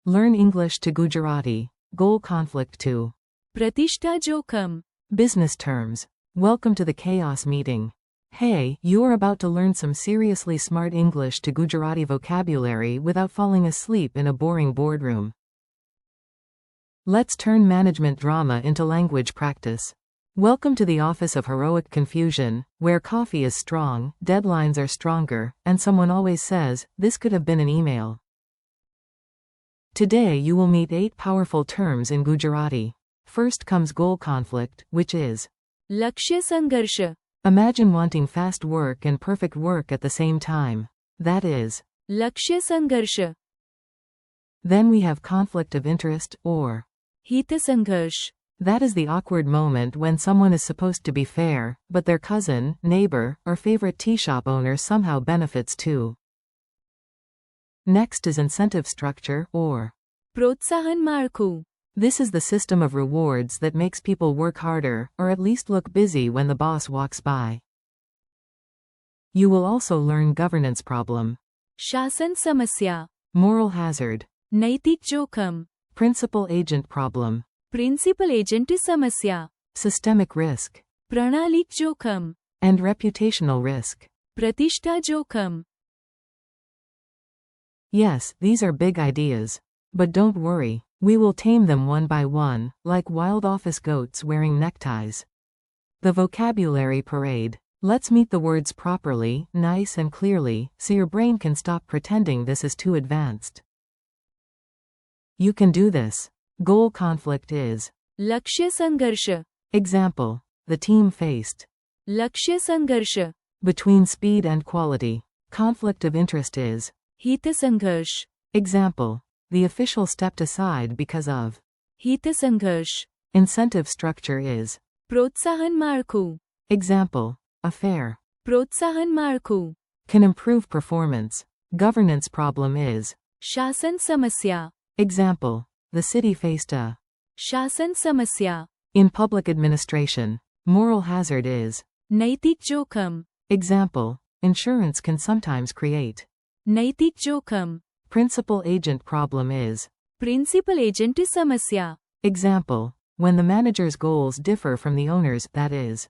Learn English to Gujarati. Goal conflict 2. प्रतिष्ठा जोखम. Business terms. Welcome to the chaos meeting. Hey, you're about to learn some seriously smart English to Gujarati vocabulary without falling asleep in a boring boardroom. Let's turn management drama into language practice. Welcome to the office of heroic confusion, where coffee is strong, deadlines are stronger, and someone always says, "This could have been an email." Today you will meet 8 powerful terms in Gujarati. First comes goal conflict, which is लक्ष्य संघर्ष. imagine wanting fast work and perfect work at the same time. That is लक्ष्य संघर्ष. Then we have conflict of interest, or हित संघर्ष. that is the awkward moment when someone is supposed to be fair, but their cousin, neighbor, or favorite tea shop owner somehow benefits too. Next is incentive structure, or प्रोत्साहन माळखू. this is the system of rewards that makes people work harder, or at least look busy when the boss walks by. You will also learn governance problem, शासन समस्या. moral hazard, नैतिक जोखम. principal agent problem, principal agent समस्या. systemic risk, प्रणालिक जोखम. and reputational risk. प्रतिष्ठा जोखम. Yes, these are big ideas. But don't worry, we will tame them one by one, like wild office goats wearing neckties. The vocabulary parade. Let's meet the words properly, nice and clearly, so your brain can stop pretending this is too advanced. You can do this. Goal conflict is लक्ष्य संघर्ष. example, the team faced लक्ष्य संघर्ष. between speed and quality. Conflict of interest is हित संघर्ष. example, the official stepped aside because of हित संघर्ष. incentive structure is प्रोत्साहन माळखू. example, a fair प्रोत्साहन माळखू. can improve performance. Governance problem is शासन समस्या. example, the city faced a शासन समस्या. in public administration. Moral hazard is नैतिक जोखम. example, insurance can sometimes create. नैतिक जोखम. Principal agent problem is principal agent समस्या. example, when the manager's goals differ from the owner's, that is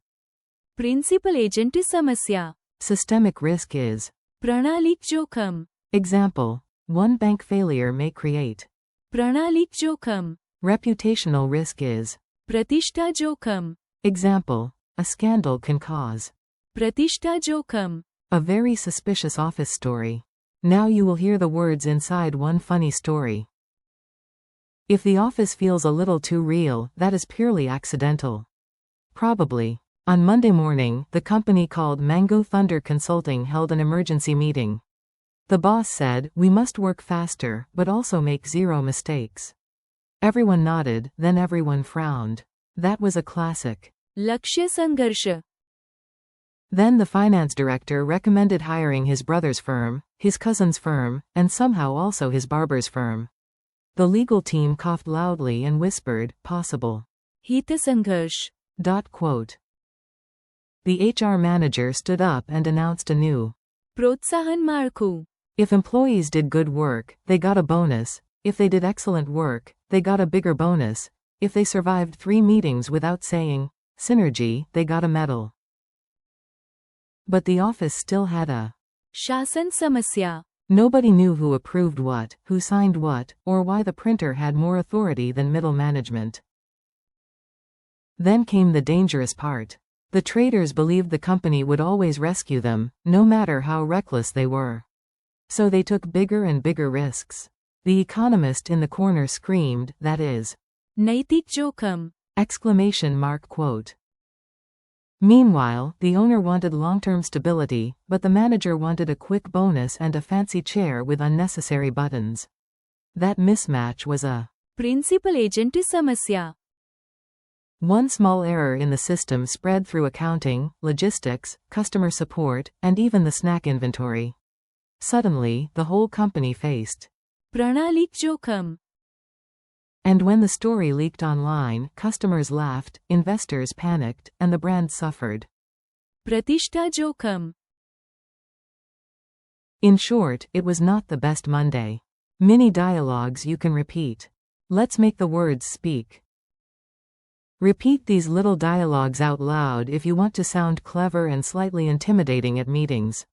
principal agent समस्या. systemic risk is प्रणालिक जोखम. example, one bank failure may create. प्रणालिक जोखम. Reputational risk is प्रतिष्ठा जोखम. example, a scandal can cause प्रतिष्ठा जोखम. a very suspicious office story. Now you will hear the words inside one funny story. If the office feels a little too real, that is purely accidental. Probably. On Monday morning, the company called Mango Thunder Consulting held an emergency meeting. The boss said, "We must work faster, but also make 0 mistakes." Everyone nodded, then everyone frowned. That was a classic. लक्ष्य संघर्ष. Then the finance director recommended hiring his brother's firm, his cousin's firm, and somehow also his barber's firm. The legal team coughed loudly and whispered, "Possible." हित संघर्ष. Quote. The HR manager stood up and announced a new प्रोत्साहन माळखू. If employees did good work, they got a bonus. If they did excellent work, they got a bigger bonus. If they survived 3 meetings without saying synergy, they got a medal. But the office still had a शासन समस्या. nobody knew who approved what, who signed what, or why the printer had more authority than middle management. Then came the dangerous part. The traders believed the company would always rescue them, no matter how reckless they were. So they took bigger and bigger risks. The economist in the corner screamed, "That is नैतिक जोखम. Quote. Meanwhile, the owner wanted long-term stability, but the manager wanted a quick bonus and a fancy chair with unnecessary buttons. That mismatch was a principal agent समस्या. one small error in the system spread through accounting, logistics, customer support, and even the snack inventory. Suddenly, the whole company faced प्रणालिक जोखम. And when the story leaked online, customers laughed, investors panicked, and the brand suffered. प्रतिष्ठा जोखम. In short, it was not the best Monday. Mini dialogues you can repeat. Let's make the words speak. Repeat these little dialogues out loud if you want to sound clever and slightly intimidating at meetings.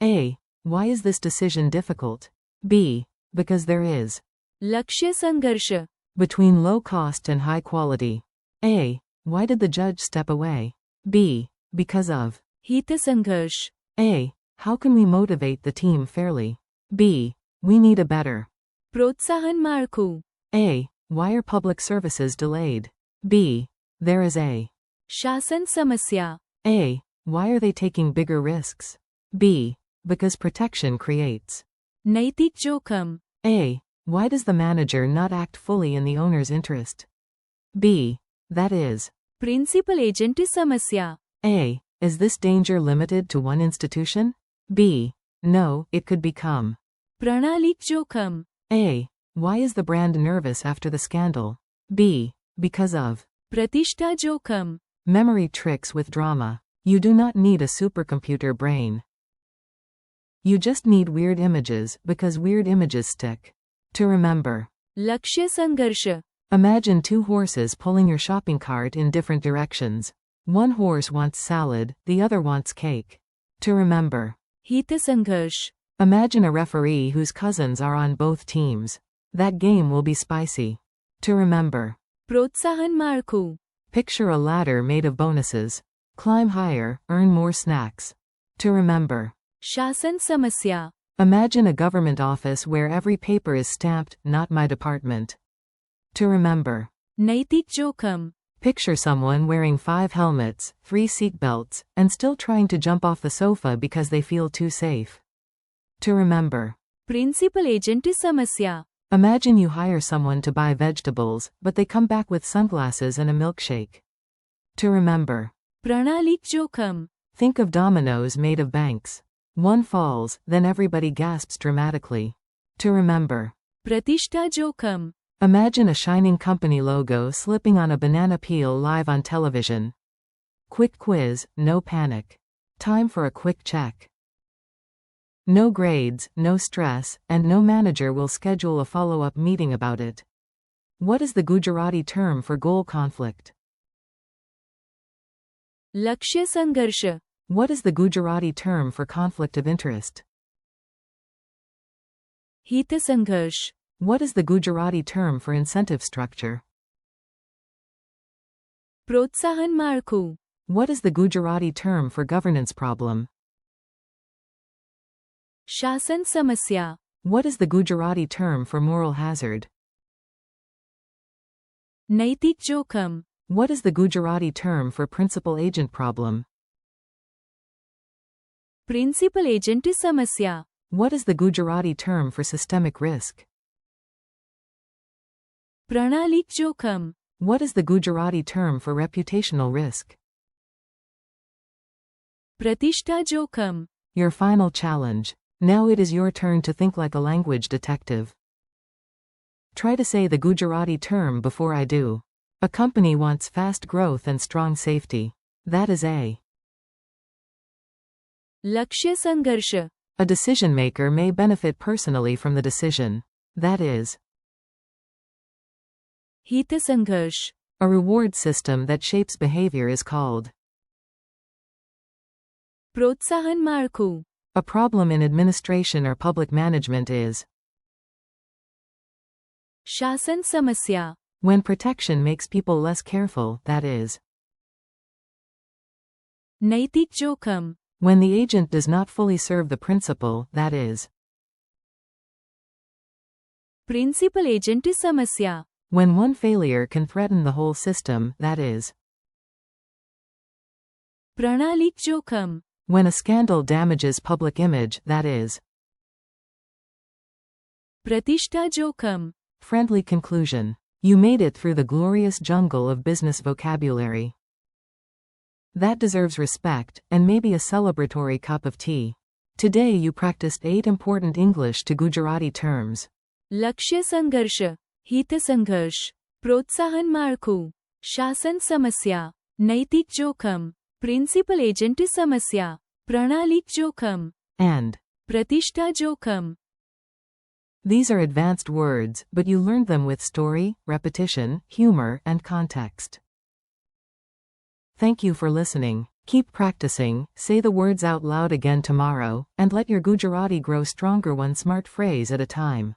A. Why is this decision difficult? B. Because there is. लक्ष्य संघर्ष. Between low cost and high quality. A. Why did the judge step away? B. Because of. हित संघर्ष. A. How can we motivate the team fairly? B. We need a better. प्रोत्साहन माळखू. A. Why are public services delayed? B. There is a. शासन समस्या. A. Why are they taking bigger risks? B. Because protection creates. नैतिक जोखम. A. Why does the manager not act fully in the owner's interest? B. That is. Principal agent समस्या. A. Is this danger limited to one institution? B. No, it could become. प्रणालिक जोखम. A. Why is the brand nervous after the scandal? B. Because of. प्रतिष्ठा जोखम. Memory tricks with drama. You do not need a supercomputer brain. You just need weird images because weird images stick. To remember. लक्ष्य संघर्ष. Imagine two horses pulling your shopping cart in different directions. One horse wants salad, the other wants cake. To remember. हित संघर्ष. Imagine a referee whose cousins are on both teams. That game will be spicy. To remember. प्रोत्साहन माळखू. Picture a ladder made of bonuses. Climb higher, earn more snacks. To remember. शासन समस्या. Imagine a government office where every paper is stamped, not my department. To remember. नैतिक जोखम. Picture someone wearing 5 helmets, 3 seat belts, and still trying to jump off the sofa because they feel too safe. To remember. Principal agent समस्या. Imagine you hire someone to buy vegetables, but they come back with sunglasses and a milkshake. To remember. प्रणालिक जोखम. Think of dominoes made of banks. One falls, then everybody gasps dramatically. To remember. प्रतिष्ठा जोखम. Imagine a shining company logo slipping on a banana peel live on television. Quick quiz, no panic. Time for a quick check. No grades, no stress, and no manager will schedule a follow-up meeting about it. What is the Gujarati term for goal conflict? लक्ष्य संघर्ष. What is the Gujarati term for conflict of interest? हित संघर्ष. What is the Gujarati term for incentive structure? प्रोत्साहन माळखू. What is the Gujarati term for governance problem? शासन समस्या. What is the Gujarati term for moral hazard? नैतिक जोखम. What is the Gujarati term for principal agent problem? Principal agent समस्या. What is the Gujarati term for systemic risk? प्रणालिक जोखम. What is the Gujarati term for reputational risk? प्रतिष्ठा जोखम. Your final challenge. Now it is your turn to think like a language detective. Try to say the Gujarati term before I do. A company wants fast growth and strong safety. That is a. लक्ष्य संघर्ष. A decision maker may benefit personally from the decision. That is. हित संघर्ष. A reward system that shapes behavior is called. प्रोत्साहन माळखू. A problem in administration or public management is. शासन समस्या. When protection makes people less careful, that is. नैतिक जोखम. When the agent does not fully serve the principal, that is. Principal agent समस्या. When one failure can threaten the whole system, that is. प्रणालिक जोखम. When a scandal damages public image, that is. प्रतिष्ठा जोखम. Friendly conclusion. You made it through the glorious jungle of business vocabulary. That deserves respect, and maybe a celebratory cup of tea. Today you practiced 8 important English to Gujarati terms. लक्ष्य संघर्ष. हित संघर्ष. प्रोत्साहन माळखू. शासन समस्या. नैतिक जोखम. प्रिन्सिपल एजंट समस्या. प्रणालिक जोखम. And. प्रतिष्ठा जोखम. These are advanced words, but you learned them with story, repetition, humor, and context. Thank you for listening. Keep practicing, say the words out loud again tomorrow, and let your Gujarati grow stronger one smart phrase at a time.